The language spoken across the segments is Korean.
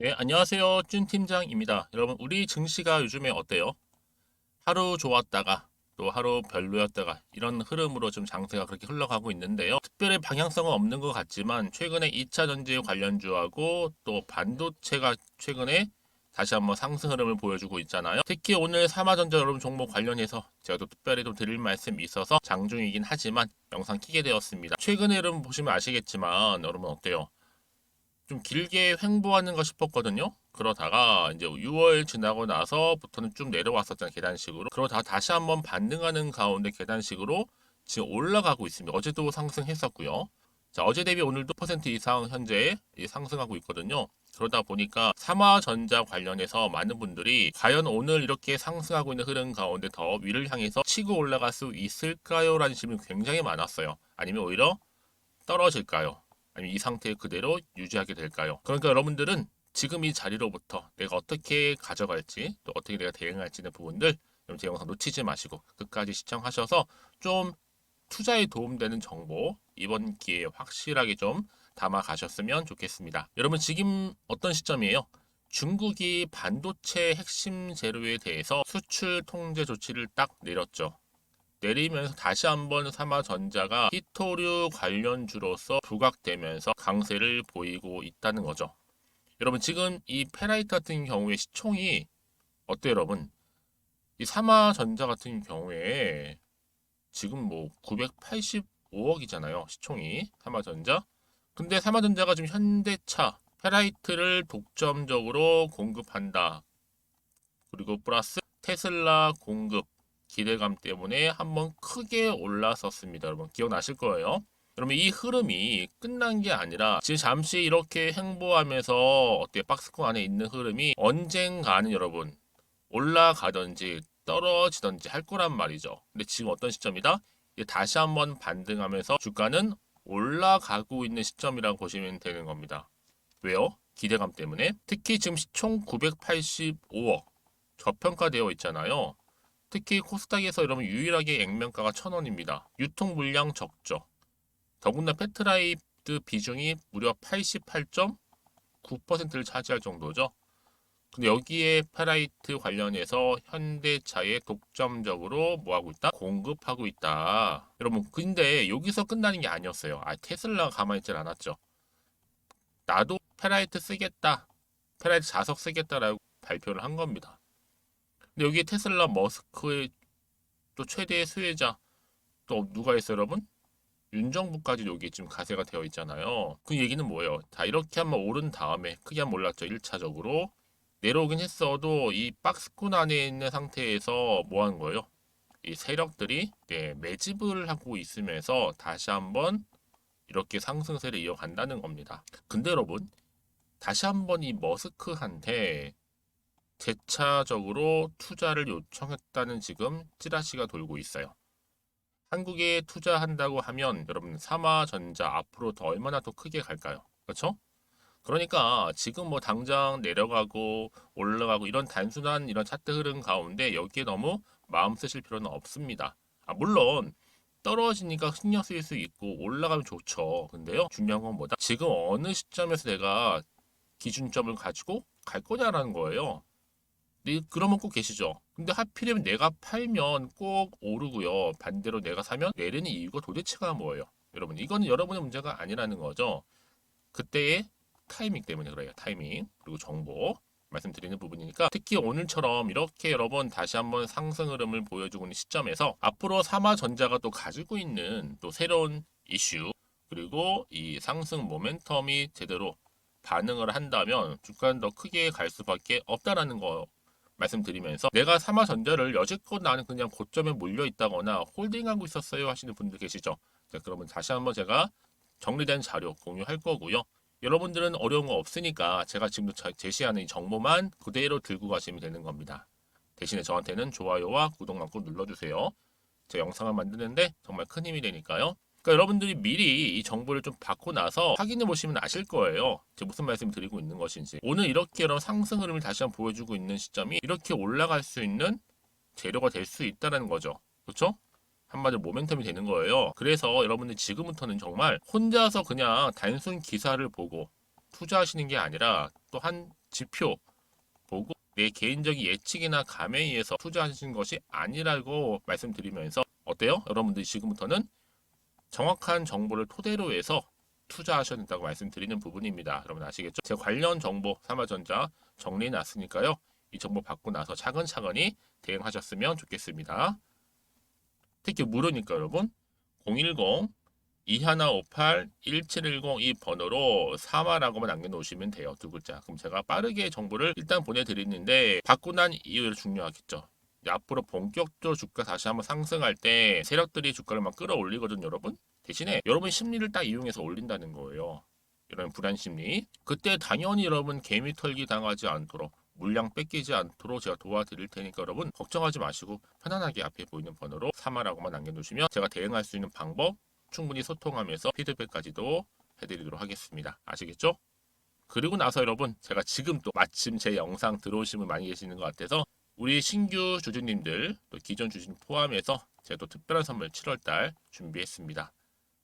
네, 안녕하세요. 준 팀장입니다. 여러분, 우리 증시가 요즘에 어때요? 하루 좋았다가 또 하루 별로였다가 이런 흐름으로 좀 장세가 그렇게 흘러가고 있는데요. 특별히 방향성은 없는 것 같지만 최근에 2차 전지 관련주하고 또 반도체가 최근에 다시 한번 상승 흐름을 보여주고 있잖아요. 특히 오늘 삼화전자 여러분 종목 관련해서 제가 또 특별히 좀 드릴 말씀이 있어서 장중이긴 하지만 영상 키게 되었습니다. 최근에 여러분 보시면 아시겠지만 여러분 어때요? 좀 길게 횡보하는가 싶었거든요. 그러다가 이제 6월 지나고 나서부터는 쭉 내려왔었잖아요. 계단식으로. 그러다가 다시 한번 반등하는 가운데 계단식으로 지금 올라가고 있습니다. 어제도 상승했었고요. 자, 어제 대비 오늘도 퍼센트 이상 현재 상승하고 있거든요. 그러다 보니까 삼화전자 관련해서 많은 분들이 과연 오늘 이렇게 상승하고 있는 흐름 가운데 더 위를 향해서 치고 올라갈 수 있을까요? 라는 질문이 굉장히 많았어요. 아니면 오히려 떨어질까요? 아니면 이 상태 그대로 유지하게 될까요? 그러니까 여러분들은 지금 이 자리로부터 내가 어떻게 가져갈지 또 어떻게 내가 대응할지 있는 부분들 제 영상 놓치지 마시고 끝까지 시청하셔서 좀 투자에 도움되는 정보 이번 기회에 확실하게 좀 담아 가셨으면 좋겠습니다. 여러분 지금 어떤 시점이에요? 중국이 반도체 핵심 재료에 대해서 수출 통제 조치를 딱 내렸죠. 내리면서 다시 한번 삼화전자가 히토류 관련주로서 부각되면서 강세를 보이고 있다는 거죠. 여러분 지금 이 페라이트 같은 경우에 시총이 어때요, 여러분? 이 삼화전자 같은 경우에 지금 뭐 985억이잖아요, 시총이 삼화전자. 근데 삼화전자가 지금 현대차 페라이트를 독점적으로 공급한다. 그리고 플러스 테슬라 공급 기대감 때문에 한번 크게 올라섰습니다. 여러분 기억나실 거예요. 그러면 이 흐름이 끝난 게 아니라 지금 잠시 이렇게 행보하면서 어때 박스권 안에 있는 흐름이 언젠가는 여러분 올라가든지 떨어지든지 할 거란 말이죠. 근데 지금 어떤 시점이다? 이제 다시 한번 반등하면서 주가는 올라가고 있는 시점이라고 보시면 되는 겁니다. 왜요? 기대감 때문에. 특히 지금 시총 985억 저평가되어 있잖아요. 특히 코스닥에서 여러분 유일하게 액면가가 1,000원입니다. 유통 물량 적죠. 더군다나 페트라이드 비중이 무려 88.9%를 차지할 정도죠. 근데 여기에 페라이트 관련해서 현대차에 독점적으로 뭐하고 있다? 공급하고 있다. 여러분 근데 여기서 끝나는 게 아니었어요. 테슬라가 가만히 있질 않았죠. 나도 페라이트 쓰겠다. 페라이트 자석 쓰겠다라고 발표를 한 겁니다. 근데 여기 테슬라 머스크의 또 최대 수혜자 또 누가 있어요, 여러분? 윤정부까지 여기 지금 가세가 되어 있잖아요. 그 얘기는 뭐예요? 다 이렇게 한번 오른 다음에 크게 한번 올랐죠. 1차적으로 내려오긴 했어도 이 박스권 안에 있는 상태에서 뭐 하는 거예요? 이 세력들이 매집을 하고 있으면서 다시 한번 이렇게 상승세를 이어간다는 겁니다. 근데 여러분 다시 한번 이 머스크한테 재차적으로 투자를 요청했다는 지금 찌라시가 돌고 있어요. 한국에 투자한다고 하면 여러분 삼화전자 앞으로 더 얼마나 더 크게 갈까요? 그렇죠? 그러니까 지금 뭐 당장 내려가고 올라가고 이런 단순한 이런 차트 흐름 가운데 여기에 너무 마음 쓰실 필요는 없습니다. 물론 떨어지니까 신경 쓰일 수 있고 올라가면 좋죠. 근데요 중요한 건 뭐다? 지금 어느 시점에서 내가 기준점을 가지고 갈 거냐라는 거예요. 그런 분 꼭 계시죠. 근데 하필이면 내가 팔면 꼭 오르고요. 반대로 내가 사면 내리는 이유가 도대체가 뭐예요? 여러분, 이거는 여러분의 문제가 아니라는 거죠. 그때의 타이밍 때문에 그래요. 타이밍. 그리고 정보. 말씀드리는 부분이니까 특히 오늘처럼 이렇게 여러분 다시 한번 상승 흐름을 보여주고 있는 시점에서 앞으로 삼화전자가 또 가지고 있는 또 새로운 이슈 그리고 이 상승 모멘텀이 제대로 반응을 한다면 주가는 더 크게 갈 수밖에 없다라는 거 말씀드리면서 내가 삼화전자를 여지껏 나는 그냥 고점에 몰려 있다거나 홀딩하고 있었어요 하시는 분들 계시죠? 자, 그러면 다시 한번 제가 정리된 자료 공유할 거고요. 여러분들은 어려운 거 없으니까 제가 지금 제시하는 이 정보만 그대로 들고 가시면 되는 겁니다. 대신에 저한테는 좋아요와 구독만 꼭 눌러주세요. 제 영상을 만드는데 정말 큰 힘이 되니까요. 그러니까 여러분들이 미리 이 정보를 좀 받고 나서 확인해 보시면 아실 거예요. 제가 무슨 말씀 드리고 있는 것인지. 오늘 이렇게 여러분 상승 흐름을 다시 한번 보여주고 있는 시점이 이렇게 올라갈 수 있는 재료가 될 수 있다는 거죠. 그렇죠? 한마디로 모멘텀이 되는 거예요. 그래서 여러분들 지금부터는 정말 혼자서 그냥 단순 기사를 보고 투자하시는 게 아니라 어떠한 지표 보고 내 개인적인 예측이나 감에 의해서 투자하신 것이 아니라고 말씀드리면서 어때요? 여러분들 지금부터는 정확한 정보를 토대로 해서 투자하셔야 된다고 말씀드리는 부분입니다. 여러분 아시겠죠? 제 관련 정보 삼화전자 정리해 놨으니까요. 이 정보 받고 나서 차근차근히 대응하셨으면 좋겠습니다. 특히 무료니까 여러분 010 2158-1710 이 번호로 사마라고만 남겨놓으시면 돼요. 두 글자. 그럼 제가 빠르게 정보를 일단 보내드리는데 받고 난 이후에 중요하겠죠. 앞으로 본격적으로 주가 다시 한번 상승할 때 세력들이 주가를 막 끌어올리거든요, 여러분. 대신에 여러분 심리를 딱 이용해서 올린다는 거예요. 이런 불안 심리. 그때 당연히 여러분 개미 털기 당하지 않도록 물량 뺏기지 않도록 제가 도와드릴 테니까 여러분 걱정하지 마시고 편안하게 앞에 보이는 번호로 사마라고만 남겨놓으시면 제가 대응할 수 있는 방법 충분히 소통하면서 피드백까지도 해드리도록 하겠습니다. 아시겠죠? 그리고 나서 여러분 제가 지금 또 마침 제 영상 들어오신 분 많이 계시는 것 같아서 우리 신규 주주님들 또 기존 주주님 포함해서 제가 또 특별한 선물 7월달 준비했습니다.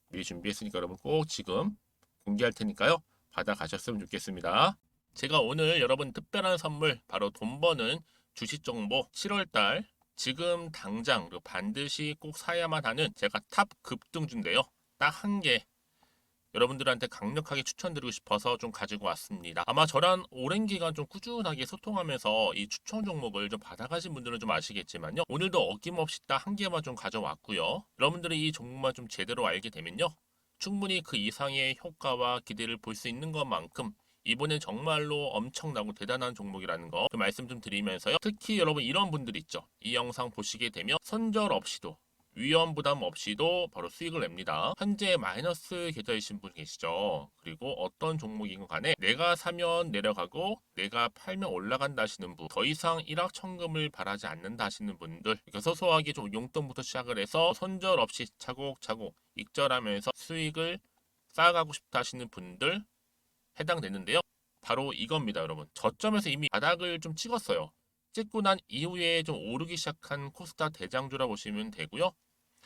미리 준비했으니까 여러분 꼭 지금 공개할 테니까요. 받아가셨으면 좋겠습니다. 제가 오늘 여러분 특별한 선물 바로 돈 버는 주식 정보 7월달 지금 당장 반드시 꼭 사야만 하는 제가 탑 급등주인데요. 딱 한 개 여러분들한테 강력하게 추천드리고 싶어서 좀 가지고 왔습니다. 아마 저랑 오랜 기간 좀 꾸준하게 소통하면서 이 추천 종목을 좀 받아가신 분들은 좀 아시겠지만요. 오늘도 어김없이 딱 한 개만 좀 가져왔고요. 여러분들이 이 종목만 좀 제대로 알게 되면요. 충분히 그 이상의 효과와 기대를 볼 수 있는 것만큼 이번엔 정말로 엄청나고 대단한 종목이라는 거 그 말씀 좀 드리면서요. 특히 여러분 이런 분들 있죠. 이 영상 보시게 되면 손절 없이도 위험 부담 없이도 바로 수익을 냅니다. 현재 마이너스 계좌이신 분 계시죠. 그리고 어떤 종목이건 간에 내가 사면 내려가고 내가 팔면 올라간다 하시는 분, 더 이상 일확천금을 바라지 않는다 하시는 분들, 소소하게 좀 용돈부터 시작을 해서 손절 없이 차곡차곡 익절하면서 수익을 쌓아가고 싶다 하시는 분들 해당되는데요. 바로 이겁니다, 여러분. 저점에서 이미 바닥을 좀 찍었어요. 찍고 난 이후에 좀 오르기 시작한 코스닥 대장주라 보시면 되고요.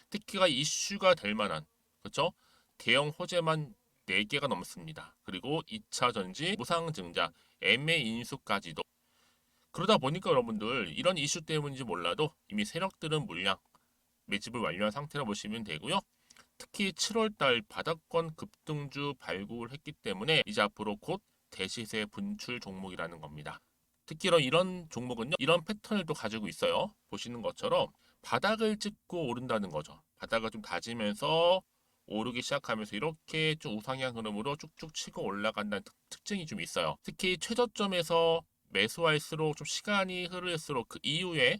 특히가 이슈가 될 만한 그렇죠? 대형 호재만 4개가 넘습니다. 그리고 2차 전지, 무상증자, MA 인수까지도. 그러다 보니까 여러분들 이런 이슈 때문인지 몰라도 이미 세력들은 물량 매집을 완료한 상태라 보시면 되고요. 특히 7월달 바닥권 급등주 발굴을 했기 때문에 이제 앞으로 곧 대시세 분출 종목이라는 겁니다. 특히 이런 종목은요. 이런 패턴을 또 가지고 있어요. 보시는 것처럼 바닥을 찍고 오른다는 거죠. 바닥을 좀 다지면서 오르기 시작하면서 이렇게 좀 우상향 흐름으로 쭉쭉 치고 올라간다는 특징이 좀 있어요. 특히 최저점에서 매수할수록 좀 시간이 흐를수록 그 이후에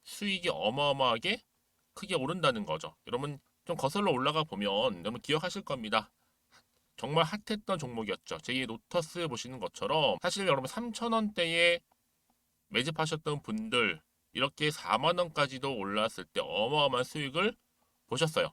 수익이 어마어마하게 크게 오른다는 거죠. 여러분 좀 거슬러 올라가 보면 여러분 기억하실 겁니다. 정말 핫했던 종목이었죠. 제2의 노터스 보시는 것처럼 사실 여러분 3,000원대에 매집하셨던 분들 이렇게 4만 원까지도 올랐을 때 어마어마한 수익을 보셨어요.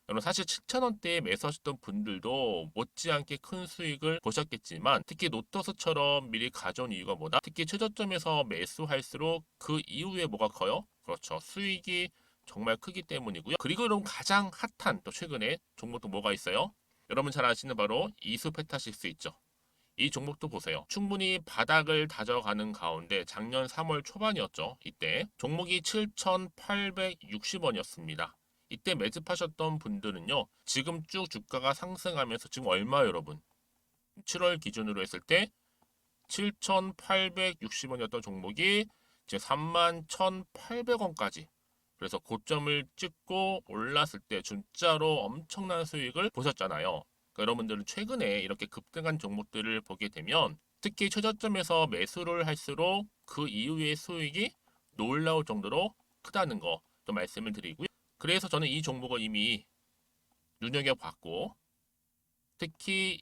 여러분 사실 7,000원대에 매수하셨던 분들도 못지않게 큰 수익을 보셨겠지만 특히 노터스처럼 미리 가져온 이유가 뭐다? 특히 최저점에서 매수할수록 그 이후에 뭐가 커요? 그렇죠. 수익이 정말 크기 때문이고요. 그리고 여러분 가장 핫한 또 최근에 종목도 뭐가 있어요? 여러분 잘 아시는 바로 이수페타시스 있죠. 이 종목도 보세요. 충분히 바닥을 다져가는 가운데 작년 3월 초반이었죠. 이때 종목이 7,860원이었습니다. 이때 매집하셨던 분들은요. 지금 쭉 주가가 상승하면서 지금 얼마 여러분? 7월 기준으로 했을 때 7,860원이었던 종목이 이제 31,800원까지 그래서 고점을 찍고 올랐을 때 진짜로 엄청난 수익을 보셨잖아요. 그러니까 여러분들은 최근에 이렇게 급등한 종목들을 보게 되면 특히 최저점에서 매수를 할수록 그 이후의 수익이 놀라울 정도로 크다는 거 또 말씀을 드리고요. 그래서 저는 이 종목을 이미 눈여겨봤고 특히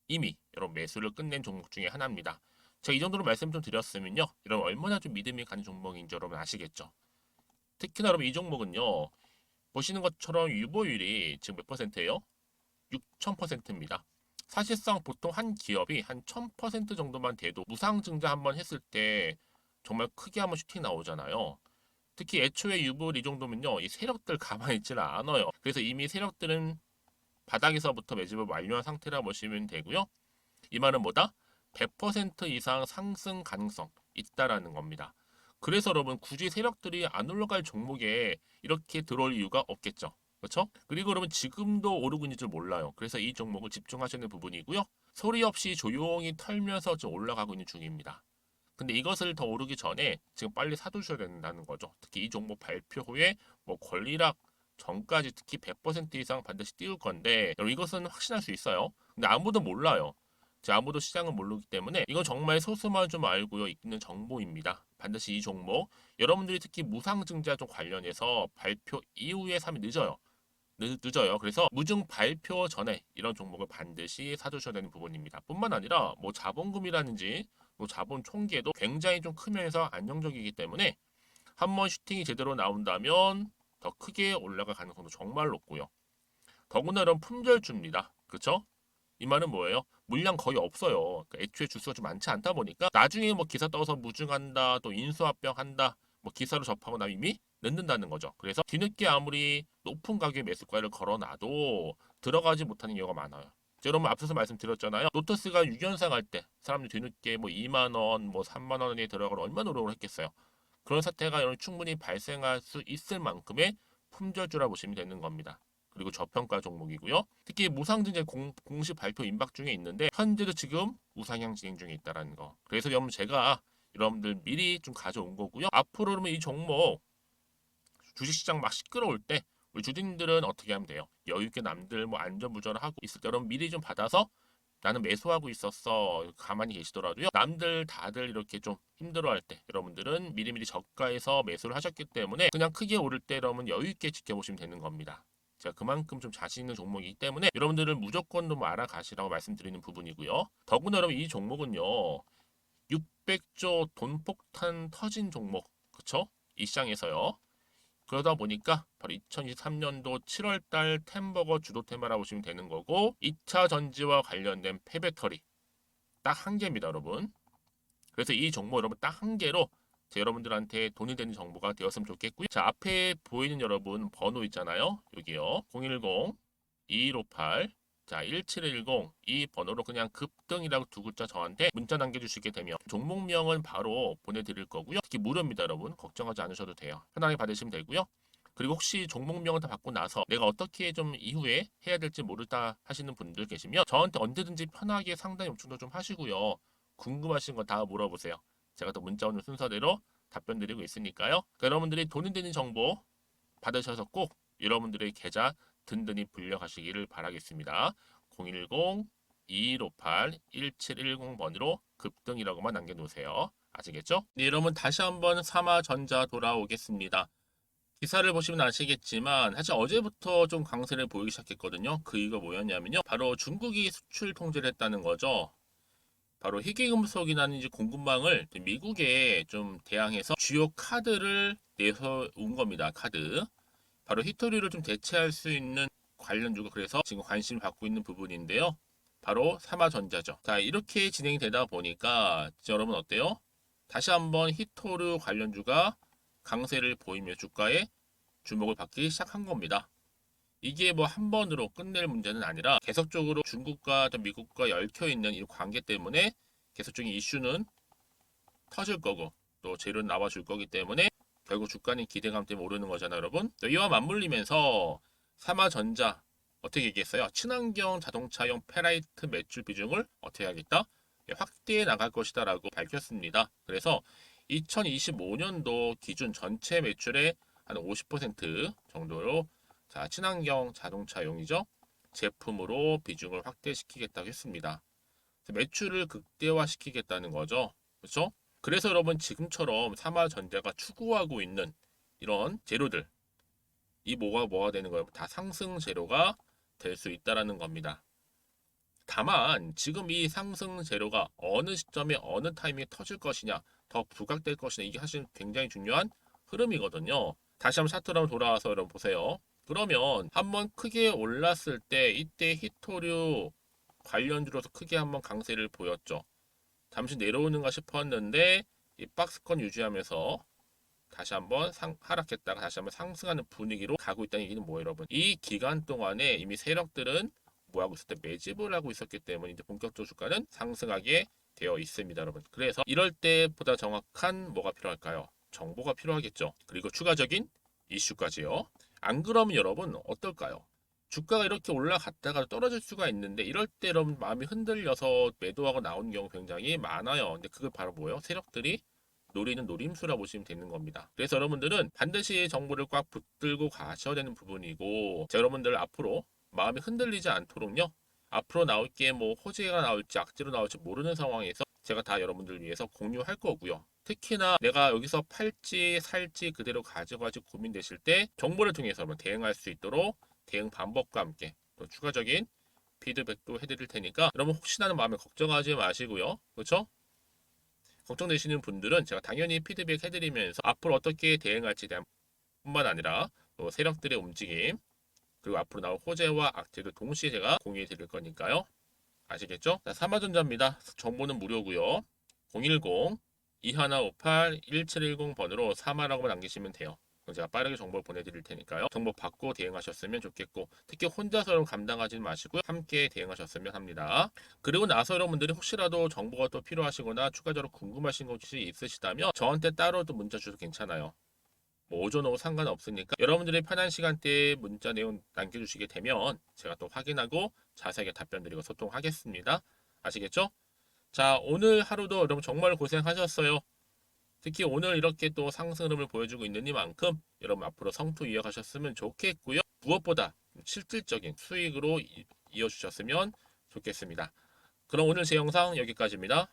이미 여러분 매수를 끝낸 종목 중에 하나입니다. 제가 이 정도로 말씀 좀 드렸으면요. 여러분 얼마나 좀 믿음이 가는 종목인지 여러분 아시겠죠? 특히나 여러분 이 종목은요. 보시는 것처럼 유보율이 지금 몇 퍼센트예요? 6,000%입니다. 사실상 보통 한 기업이 한 1,000% 정도만 돼도 무상증자 한번 했을 때 정말 크게 한번 슈팅 나오잖아요. 특히 애초에 유보율 이 정도면요. 이 세력들 가만히 있지는 않아요. 그래서 이미 세력들은 바닥에서부터 매집을 완료한 상태라 보시면 되고요. 이 말은 뭐다? 100% 이상 상승 가능성 있다라는 겁니다. 그래서 여러분 굳이 세력들이 안 올라갈 종목에 이렇게 들어올 이유가 없겠죠. 그렇죠? 그리고 여러분 지금도 오르고 있는 줄 몰라요. 그래서 이 종목을 집중하시는 부분이고요. 소리 없이 조용히 털면서 좀 올라가고 있는 중입니다. 근데 이것을 더 오르기 전에 지금 빨리 사두셔야 된다는 거죠. 특히 이 종목 발표 후에 뭐 권리락 전까지 특히 100% 이상 반드시 띄울 건데 여러분 이것은 확신할 수 있어요. 근데 아무도 몰라요. 아무도 시장을 모르기 때문에 이건 정말 소수만 좀 알고 있는 정보입니다. 반드시 이 종목 여러분들이 특히 무상증자 좀 관련해서 발표 이후에 사면 늦어요. 늦어요. 그래서 무증 발표 전에 이런 종목을 반드시 사두셔야 되는 부분입니다. 뿐만 아니라 뭐 자본금이라든지 뭐 자본 총계도 굉장히 좀 크면서 안정적이기 때문에 한번 슈팅이 제대로 나온다면 더 크게 올라갈 가능성도 정말 높고요. 더구나 이런 품절주입니다. 그렇죠? 이 말은 뭐예요? 물량 거의 없어요. 그러니까 애초에 주수가 좀 많지 않다 보니까 나중에 뭐 기사 떠서 무증한다, 또 인수합병 한다, 뭐 기사로 접하고 나면 이미 늦는다는 거죠. 그래서 뒤늦게 아무리 높은 가격의 매수가를 걸어놔도 들어가지 못하는 경우가 많아요. 여러분 앞서서 말씀드렸잖아요. 로터스가 6연상 할 때 사람들이 뒤늦게 뭐 2만 원, 뭐 3만 원에 들어가고 얼마나 노력을 했겠어요. 그런 사태가 충분히 발생할 수 있을 만큼의 품절주라 보시면 되는 겁니다. 그리고 저평가 종목이고요. 특히 무상증자 공식 발표 임박 중에 있는데 현재도 지금 우상향 진행 중에 있다는 거. 그래서 여러분 제가 여러분들 미리 좀 가져온 거고요. 앞으로 그러면 이 종목 주식시장 막 시끄러울 때 우리 주주님들은 어떻게 하면 돼요? 여유 있게 남들 뭐 안전부전을 하고 있을 때 여러분 미리 좀 받아서 나는 매수하고 있었어. 가만히 계시더라도요. 남들 다들 이렇게 좀 힘들어할 때 여러분들은 미리미리 저가에서 매수를 하셨기 때문에 그냥 크게 오를 때 여러분 여유 있게 지켜보시면 되는 겁니다. 제가 그만큼 좀 자신 있는 종목이기 때문에 여러분들은 무조건 좀 알아가시라고 말씀드리는 부분이고요. 더구나 여러분 이 종목은요. 600조 돈폭탄 터진 종목. 그쵸? 이 시장에서요. 그러다 보니까 바로 2023년도 7월달 템버거 주도 테마라고 보시면 되는 거고 2차 전지와 관련된 폐배터리 딱 한 개입니다 여러분. 그래서 이 정보 여러분 딱 한 개로 여러분들한테 돈이 되는 정보가 되었으면 좋겠고요. 자 앞에 보이는 여러분 번호 있잖아요. 여기요. 010-2158 자 1710 이 번호로 그냥 급등이라고 두 글자 저한테 문자 남겨주시게 되면 종목명은 바로 보내드릴 거고요. 특히 무료입니다 여러분. 걱정하지 않으셔도 돼요. 편하게 받으시면 되고요. 그리고 혹시 종목명을 다 받고 나서 내가 어떻게 좀 이후에 해야 될지 모르다 하시는 분들 계시면 저한테 언제든지 편하게 상담 요청도 좀 하시고요. 궁금하신 거 다 물어보세요. 제가 또 문자 오는 순서대로 답변 드리고 있으니까요. 그러니까 여러분들이 돈이 되는 정보 받으셔서 꼭 여러분들의 계좌 든든히 불려가시기를 바라겠습니다. 010-2158-1710번으로 급등이라고만 남겨놓으세요. 아시겠죠? 네, 여러분 다시 한번 삼화전자 돌아오겠습니다. 기사를 보시면 아시겠지만 사실 어제부터 좀 강세를 보이기 시작했거든요. 그 이유가 뭐였냐면요. 바로 중국이 수출 통제를 했다는 거죠. 바로 희귀금속이라든지 공급망을 미국에 좀 대항해서 주요 카드를 내서 온 겁니다. 카드. 바로 히토리를 좀 대체할 수 있는 관련주가 그래서 지금 관심을 받고 있는 부분인데요. 바로 삼화전자죠. 자, 이렇게 진행이 되다 보니까 여러분 어때요? 다시 한번 히토류 관련주가 강세를 보이며 주가에 주목을 받기 시작한 겁니다. 이게 뭐 한 번으로 끝낼 문제는 아니라 계속적으로 중국과 미국과 얽혀 있는 이 관계 때문에 계속적인 이슈는 터질 거고 또 재료는 나와줄 거기 때문에 결국 주가는 기대감 때문에 오르는 거잖아요, 여러분. 이와 맞물리면서 삼화전자 어떻게 얘기했어요? 친환경 자동차용 페라이트 매출 비중을 어떻게 하겠다? 확대해 나갈 것이다라고 밝혔습니다. 그래서 2025년도 기준 전체 매출의 한 50% 정도로 자, 친환경 자동차용이죠. 제품으로 비중을 확대시키겠다고 했습니다. 매출을 극대화시키겠다는 거죠. 그렇죠? 그래서 여러분 지금처럼 삼화전자가 추구하고 있는 이런 재료들 이 뭐가 되는 거예요? 다 상승 재료가 될 수 있다라는 겁니다. 다만 지금 이 상승 재료가 어느 시점에 어느 타이밍에 터질 것이냐 더 부각될 것이냐 이게 사실 굉장히 중요한 흐름이거든요. 다시 한번 차트로 돌아와서 여러분 보세요. 그러면 한번 크게 올랐을 때 이때 히토류 관련주로서 크게 한번 강세를 보였죠. 잠시 내려오는가 싶었는데 이 박스권 유지하면서 다시 한번 하락했다가 다시 한번 상승하는 분위기로 가고 있다는 얘기는 뭐예요, 여러분? 이 기간 동안에 이미 세력들은 뭐하고 있을 때 매집을 하고 있었기 때문에 이제 본격적으로 주가는 상승하게 되어 있습니다, 여러분. 그래서 이럴 때 보다 정확한 뭐가 필요할까요? 정보가 필요하겠죠. 그리고 추가적인 이슈까지요. 안 그러면 여러분 어떨까요? 주가가 이렇게 올라갔다가 떨어질 수가 있는데 이럴 때 여러분 마음이 흔들려서 매도하고 나오는 경우 굉장히 많아요. 근데 그게 바로 뭐예요? 세력들이 노리는 노림수라 보시면 되는 겁니다. 그래서 여러분들은 반드시 정보를 꽉 붙들고 가셔야 되는 부분이고, 자, 여러분들 앞으로 마음이 흔들리지 않도록요. 앞으로 나올 게 뭐 호재가 나올지 악재로 나올지 모르는 상황에서 제가 다 여러분들 위해서 공유할 거고요. 특히나 내가 여기서 팔지 살지 그대로 가져가지 고민되실 때 정보를 통해서 여러분 대응할 수 있도록 대응 방법과 함께 또 추가적인 피드백도 해드릴 테니까 여러분 혹시나 마음에 걱정하지 마시고요. 그렇죠? 걱정되시는 분들은 제가 당연히 피드백 해드리면서 앞으로 어떻게 대응할지에 대한 뿐만 아니라 또 세력들의 움직임 그리고 앞으로 나올 호재와 악재도 동시에 제가 공유해 드릴 거니까요. 아시겠죠? 자, 삼화전자입니다. 정보는 무료고요. 010-2158-1710번으로 사마라고 남기시면 돼요. 그럼 제가 빠르게 정보를 보내드릴 테니까요. 정보 받고 대응하셨으면 좋겠고 특히 혼자서 감당하지 마시고 함께 대응하셨으면 합니다. 그리고 나서 여러분들이 혹시라도 정보가 또 필요하시거나 추가적으로 궁금하신 것이 있으시다면 저한테 따로 또 문자 주셔도 괜찮아요. 뭐 오전 오후 상관없으니까 여러분들이 편한 시간대에 문자 내용 남겨주시게 되면 제가 또 확인하고 자세하게 답변 드리고 소통하겠습니다. 아시겠죠? 자, 오늘 하루도 여러분 정말 고생하셨어요. 특히 오늘 이렇게 또 상승 흐름을 보여주고 있는 이만큼 여러분 앞으로 성투 이어가셨으면 좋겠고요. 무엇보다 실질적인 수익으로 이어주셨으면 좋겠습니다. 그럼 오늘 제 영상 여기까지입니다.